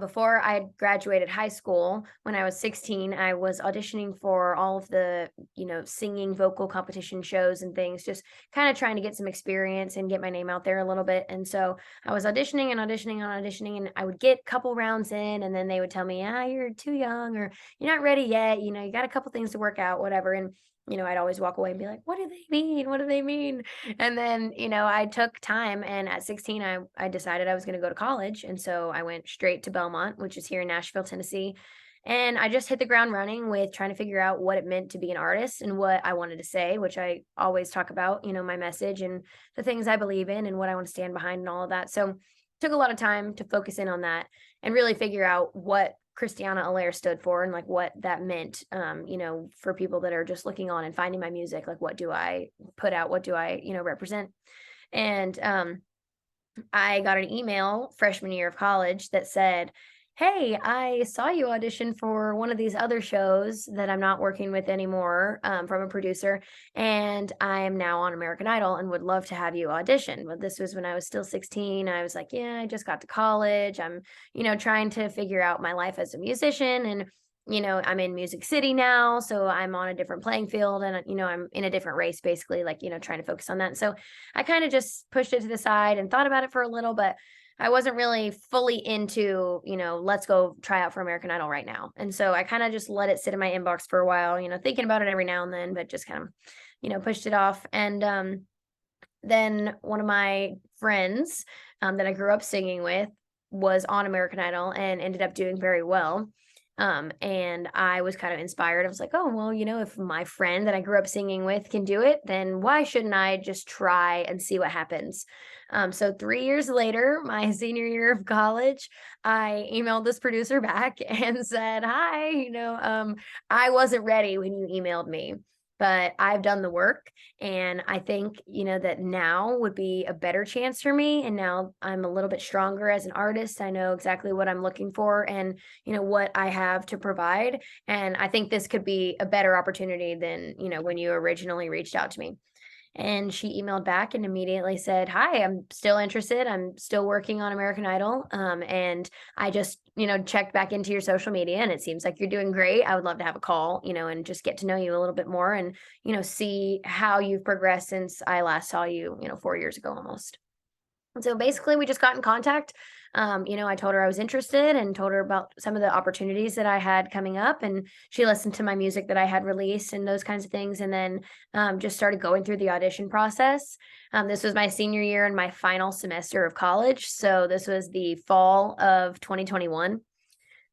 Before I had graduated high school, when I was 16, I was auditioning for all of the, singing vocal competition shows and things, just kind of trying to get some experience and get my name out there a little bit. And so I was auditioning and auditioning and auditioning, and I would get a couple rounds in, and then they would tell me, you're too young, or you're not ready yet. You got a couple things to work out, whatever. And I'd always walk away and be like, what do they mean? What do they mean? And then, I took time, and at 16, I decided I was going to go to college. And so I went straight to Belmont, which is here in Nashville, Tennessee. And I just hit the ground running with trying to figure out what it meant to be an artist and what I wanted to say, which I always talk about, my message and the things I believe in and what I want to stand behind and all of that. So took a lot of time to focus in on that and really figure out what Christiana Alaire stood for and like what that meant, for people that are just looking on and finding my music, like what do I put out, what do I, represent. And I got an email freshman year of college that said, hey, I saw you audition for one of these other shows that I'm not working with anymore, from a producer, and I am now on American Idol and would love to have you audition. But this was when I was still 16. I was like, yeah, I just got to college. I'm, trying to figure out my life as a musician, and I'm in Music City now, so I'm on a different playing field, and I'm in a different race, basically, like, trying to focus on that. So I kind of just pushed it to the side and thought about it for a little, but I wasn't really fully into, let's go try out for American Idol right now. And so I kind of just let it sit in my inbox for a while, thinking about it every now and then, but just kind of, pushed it off. And then one of my friends, that I grew up singing with, was on American Idol and ended up doing very well. And I was kind of inspired. I was like, oh, well, if my friend that I grew up singing with can do it, then why shouldn't I just try and see what happens? So 3 years later, my senior year of college, I emailed this producer back and said, hi, I wasn't ready when you emailed me, but I've done the work, and I think, that now would be a better chance for me. And now I'm a little bit stronger as an artist. I know exactly what I'm looking for and, what I have to provide. And I think this could be a better opportunity than, when you originally reached out to me. And she emailed back and immediately said, hi, I'm still interested. I'm still working on American Idol. And I just, checked back into your social media, and it seems like you're doing great. I would love to have a call, and just get to know you a little bit more and, see how you've progressed since I last saw you, 4 years ago almost. And so basically we just got in contact. I told her I was interested and told her about some of the opportunities that I had coming up, and she listened to my music that I had released and those kinds of things. And then just started going through the audition process. This was my senior year and my final semester of college. So this was the fall of 2021.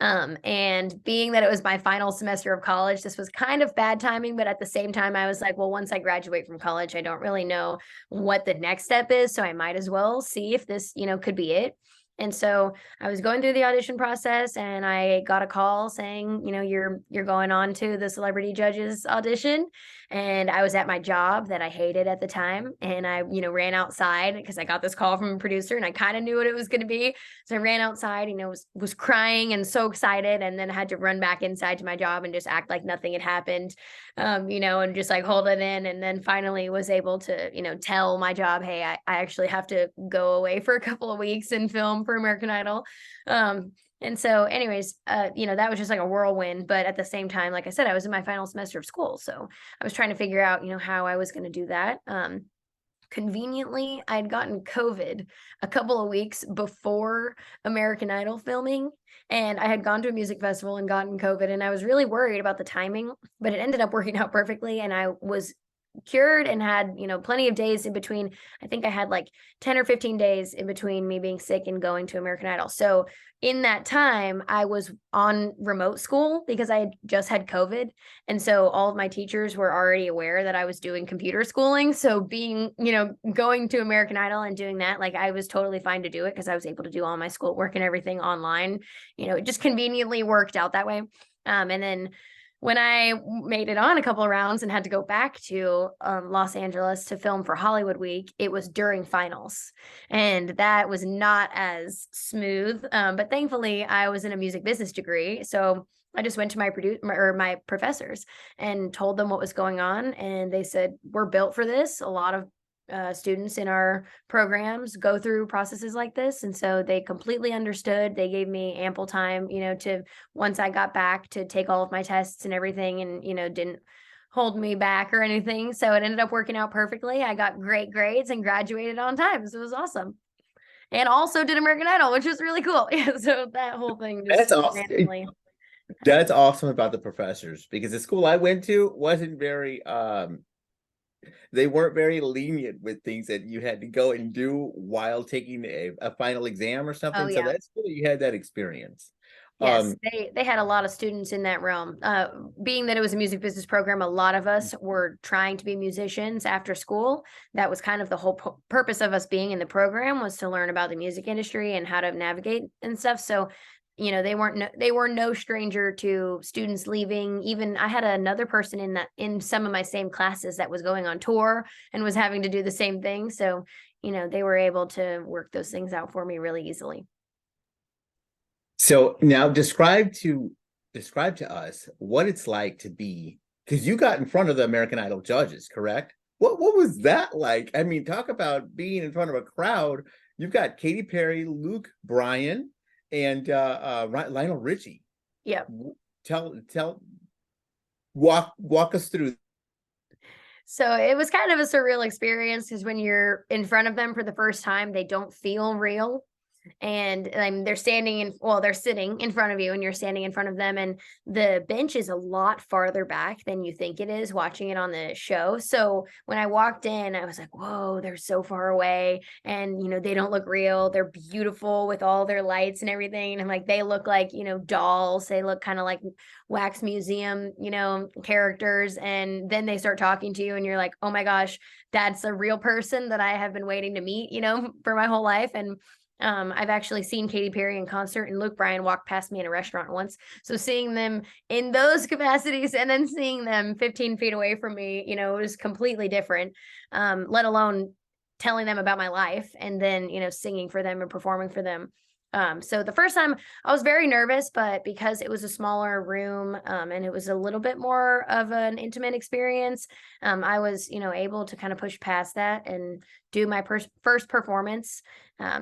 And being that it was my final semester of college, this was kind of bad timing, but at the same time, I was like, well, once I graduate from college, I don't really know what the next step is. So I might as well see if this, could be it. And so I was going through the audition process, and I got a call saying, you're going on to the celebrity judges audition. And I was at my job that I hated at the time. And I, ran outside because I got this call from a producer, and I kind of knew what it was going to be. So I ran outside, was crying and so excited. And then I had to run back inside to my job and just act like nothing had happened, and just like hold it in. And then finally was able to, tell my job, hey, I actually have to go away for a couple of weeks and film for American Idol. And so anyways, that was just like a whirlwind. But at the same time, like I said, I was in my final semester of school. So I was trying to figure out, how I was going to do that. Conveniently, I'd gotten COVID a couple of weeks before American Idol filming, and I had gone to a music festival and gotten COVID, and I was really worried about the timing, but it ended up working out perfectly, and I was cured and had, plenty of days in between. I think I had like 10 or 15 days in between me being sick and going to American Idol. So in that time, I was on remote school because I had just had COVID. And so all of my teachers were already aware that I was doing computer schooling. So being, going to American Idol and doing that, like I was totally fine to do it because I was able to do all my schoolwork and everything online. It just conveniently worked out that way. And then when I made it on a couple of rounds and had to go back to Los Angeles to film for Hollywood Week, it was during finals. And that was not as smooth. But thankfully, I was in a music business degree. So I just went to my professors and told them what was going on. And they said, we're built for this. A lot of students in our programs go through processes like this. And so they completely understood. They gave me ample time, to once I got back to take all of my tests and everything, and, didn't hold me back or anything. So it ended up working out perfectly. I got great grades and graduated on time. So it was awesome. And also did American Idol, which was really cool. Yeah, so that whole thing just That's awesome. randomly. That's awesome about the professors, because the school I went to wasn't very they weren't very lenient with things that you had to go and do while taking a final exam or Oh something. So yeah. that's cool you had that experience. Yes, they had a lot of students in that realm. Being that it was a music business program, a lot of us were trying to be musicians after school. That was kind of the whole purpose of us being in the program, was to learn about the music industry and how to navigate and stuff. So, they were no stranger to students leaving. Even I had another person in some of my same classes that was going on tour and was having to do the same thing. So, they were able to work those things out for me really easily. So now describe to us what it's like to be, because you got in front of the American Idol judges, correct? What was that like? I mean, talk about being in front of a crowd. You've got Katy Perry, Luke Bryan, and Lionel Richie. Yeah. Walk us through. So it was kind of a surreal experience, because when you're in front of them for the first time, they don't feel real. And they're they're sitting in front of you, and you're standing in front of them, and the bench is a lot farther back than you think it is watching it on the show. So when I walked in, I was like, whoa, they're so far away, and they don't look real. They're beautiful with all their lights and everything, and I'm like, they look like dolls. They look kind of like wax museum characters. And then they start talking to you, and you're like, oh my gosh, that's a real person that I have been waiting to meet for my whole life. And I've actually seen Katy Perry in concert, and Luke Bryan walked past me in a restaurant once. So seeing them in those capacities, and then seeing them 15 feet away from me, it was completely different. Let alone telling them about my life, and then, singing for them and performing for them. So the first time I was very nervous, but because it was a smaller room, and it was a little bit more of an intimate experience, I was, able to kind of push past that and do my first performance.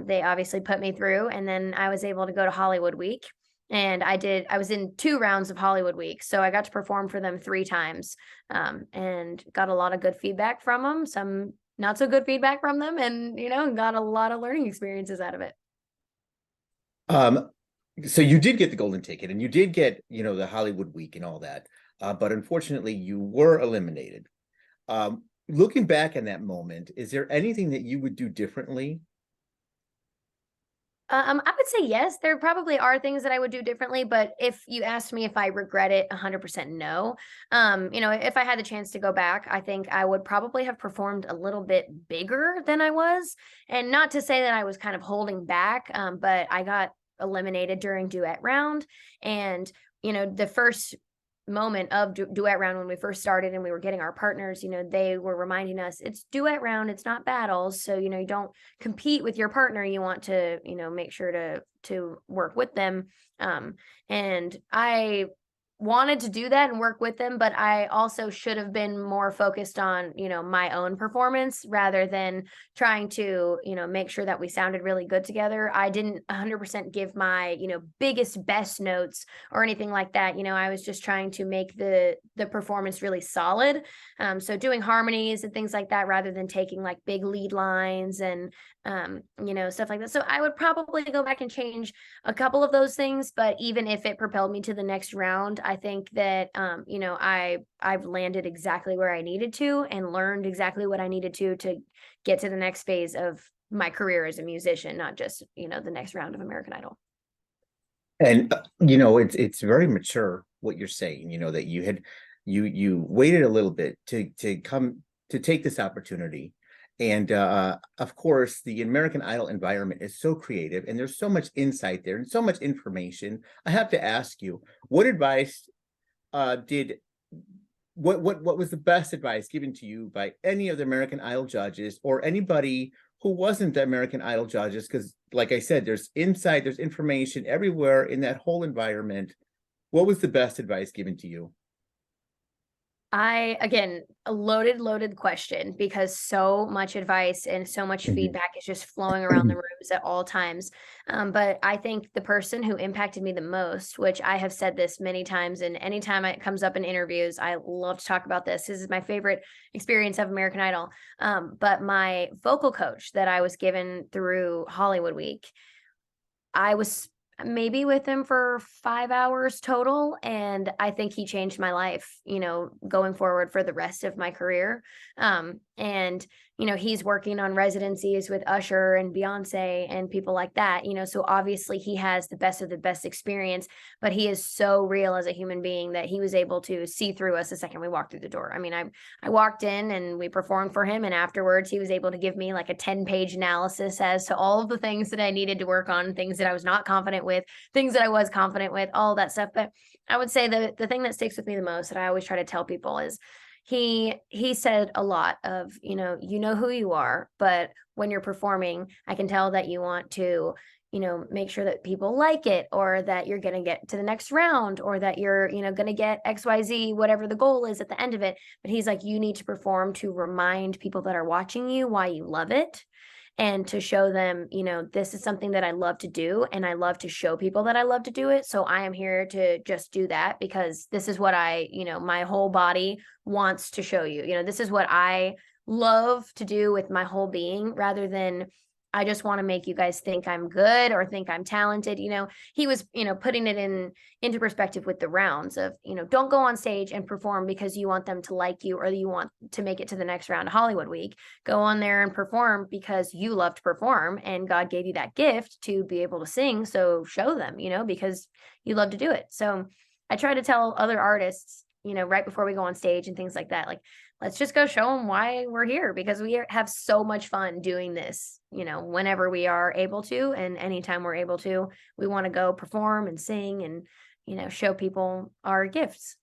They obviously put me through, and then I was able to go to Hollywood Week. And I was in 2 rounds of Hollywood Week. So I got to perform for them 3 times, and got a lot of good feedback from them, some not so good feedback from them, and, got a lot of learning experiences out of it. So you did get the golden ticket, and you did get, the Hollywood Week and all that. But unfortunately, you were eliminated. Looking back in that moment, is there anything that you would do differently? I would say yes. There probably are things that I would do differently, but if you asked me if I regret it, 100% no. If I had the chance to go back, I think I would probably have performed a little bit bigger than I was. And not to say that I was kind of holding back, but I got eliminated during duet round. And, the first moment of duet round, when we first started and we were getting our partners, they were reminding us it's duet round, it's not battles. So, you don't compete with your partner. You want to, make sure to work with them. And I wanted to do that and work with them, but I also should have been more focused on, my own performance rather than trying to, make sure that we sounded really good together. I didn't 100% give my, biggest, best notes or anything like that. I was just trying to make the performance really solid. So doing harmonies and things like that, rather than taking like big lead lines and, stuff like that. So I would probably go back and change a couple of those things, but even if it propelled me to the next round, I think that I've landed exactly where I needed to and learned exactly what I needed to get to the next phase of my career as a musician, not just the next round of American Idol. And it's very mature what you're saying. That you waited a little bit to come to take this opportunity. And of course, the American Idol environment is so creative, and there's so much insight there and so much information. I have to ask you, what advice what was the best advice given to you by any of the American Idol judges, or anybody who wasn't the American Idol judges? Because, like I said, there's insight, there's information everywhere in that whole environment. What was the best advice given to you? Again, a loaded question because so much advice and so much Mhm. feedback is just flowing around the rooms at all times. But I think the person who impacted me the most, which I have said this many times, and anytime it comes up in interviews, I love to talk about this. This is my favorite experience of American Idol. But my vocal coach that I was given through Hollywood Week, I was maybe with him for 5 hours total, and I think he changed my life, going forward for the rest of my career. And, he's working on residencies with Usher and Beyonce and people like that, so obviously he has the best of the best experience, but he is so real as a human being that he was able to see through us the second we walked through the door. I mean, I walked in and we performed for him, and afterwards he was able to give me like a 10-page analysis as to all of the things that I needed to work on, things that I was not confident with, things that I was confident with, all that stuff. But I would say the thing that sticks with me the most that I always try to tell people is he said a lot of, who you are, but when you're performing, I can tell that you want to, make sure that people like it, or that you're going to get to the next round, or that you're, going to get XYZ, whatever the goal is at the end of it. But he's like, you need to perform to remind people that are watching you why you love it, and to show them, this is something that I love to do, and I love to show people that I love to do it. So I am here to just do that because this is what my whole body wants to show you. This is what I love to do with my whole being, rather than I just want to make you guys think I'm good or think I'm talented. He was, putting it into perspective with the rounds of, don't go on stage and perform because you want them to like you or you want to make it to the next round of Hollywood Week. Go on there and perform because you love to perform and God gave you that gift to be able to sing. So show them, because you love to do it. So I try to tell other artists, right before we go on stage and things like that, like, let's just go show them why we're here, because we have so much fun doing this, whenever we are able to, and anytime we're able to, we want to go perform and sing and, show people our gifts.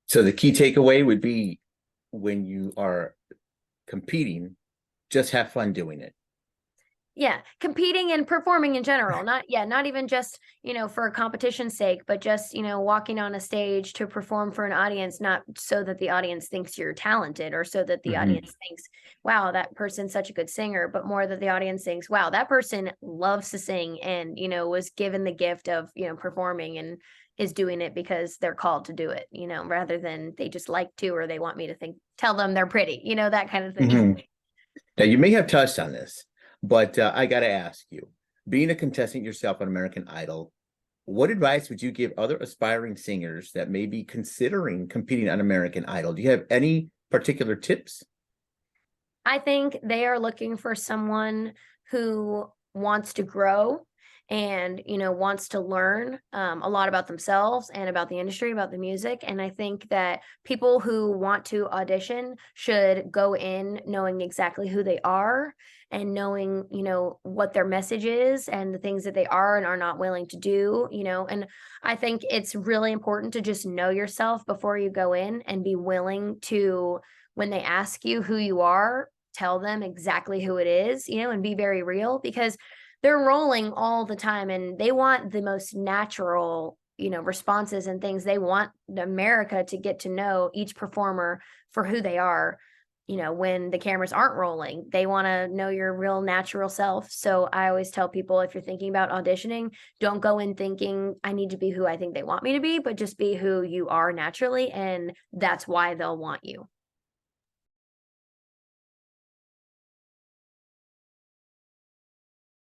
So the key takeaway would be when you are competing, just have fun doing it. Yeah, competing and performing in general, not even just, for a competition's sake, but just, walking on a stage to perform for an audience, not so that the audience thinks you're talented or so that the Mhm. audience thinks, wow, that person's such a good singer, but more that the audience thinks, wow, that person loves to sing and, was given the gift of, performing and is doing it because they're called to do it, rather than they just like to, or they want me to tell them they're pretty, that kind of thing. Mhm. Now, you may have touched on this, but I got to ask you, being a contestant yourself on American Idol, what advice would you give other aspiring singers that may be considering competing on American Idol? Do you have any particular tips? I think they are looking for someone who wants to grow and, wants to learn a lot about themselves and about the industry, about the music. And I think that people who want to audition should go in knowing exactly who they are and knowing, what their message is and the things that they are and are not willing to do, and I think it's really important to just know yourself before you go in and be willing to, when they ask you who you are, tell them exactly who it is, and be very real, because they're rolling all the time and they want the most natural, responses and things. They want America to get to know each performer for who they are. When the cameras aren't rolling, they want to know your real natural self. So I always tell people, if you're thinking about auditioning, don't go in thinking I need to be who I think they want me to be, but just be who you are naturally. And that's why they'll want you.